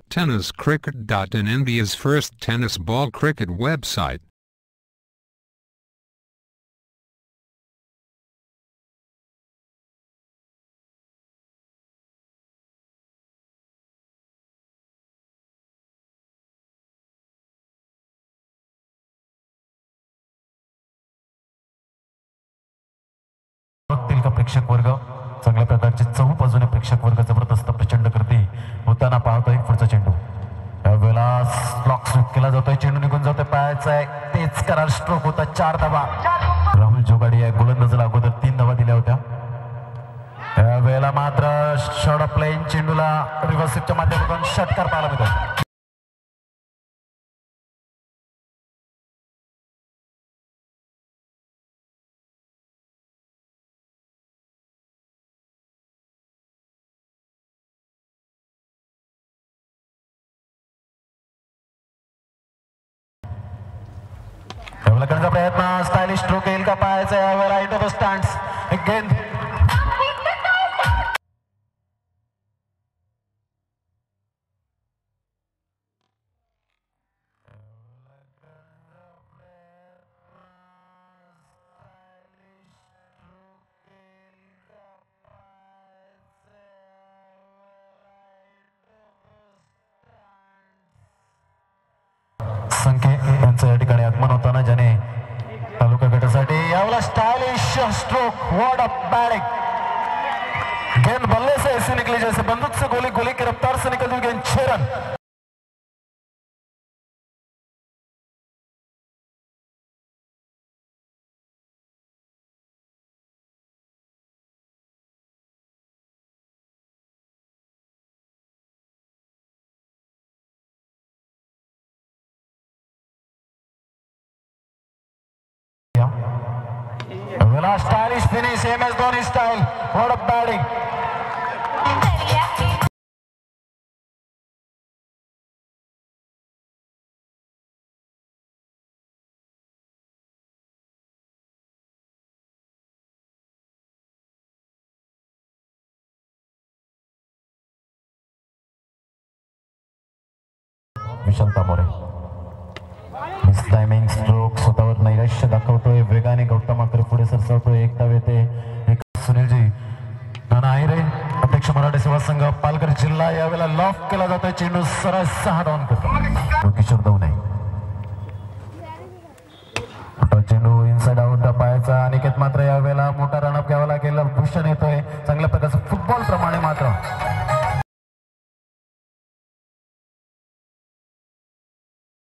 TennisCricket.in, India's first tennis ball cricket website. प्रेक्षक वर्ग चांगल्या प्रकारचे चहू बाजूने प्रेक्षक वर्ग जबरदस्त प्रचंड गर्दी होताना पाहतोय. पुढचा चेंडू यावेळेला ब्लॉक स्वीप केला जातोय. चेंडू निघून जातोय. पायाचा एक तेज करार स्ट्रोक होता. 4 धावा. राहुल जोगाडी या गोलंदाजाला अगोदर 3 धावा दिल्या होत्या. यावेळेला मात्र शॉर्ट ऑफ प्लेन चेंडूला रिव्हर्स स्वीपच्या माध्यमातून षटकार पाहायला मिळतो. करण्याचा प्रयत्न. स्टायलिश स्ट्रोक येईल का पाहायचा. यावेळेला इंटू द स्टँड्स. एक गेंद संख्ये यांचं या ठिकाणी आगमन होताना ज्याने तालुका गटासाठी यावेळेला stylish stroke. What a batting. गेंद बल्ले से ऐसे निकली जैसे बंदूक से गोली, गोली की रफ्तार से निकल हुई गेंद. 6 run. Stylish finish. MS Dhoni style. What a batting. विशालता मोरे मिस टायमिंग स्ट्रोक स्वतःवर नैराश्य दाखवतोय. वेगाने गौतम मात्र पुढे सरसावतोय. एक धाव येते. सुनीलजी नाना आहे रे अध्यक्ष मराठी सेवा संघ पालघर जिल्हा. यावेळेला लॉफ केला जातोय. चेंडू सरळ 6 धावन करतो. किशोर दवणे. चेंडू इनसाइड आउट पायाचा. अनिकेत मात्र यावेळेला मोठा रनअप घ्यावा लागेल. भूषण येतोय. चांगल्या प्रकारचं फुटबॉल प्रमाणे मात्र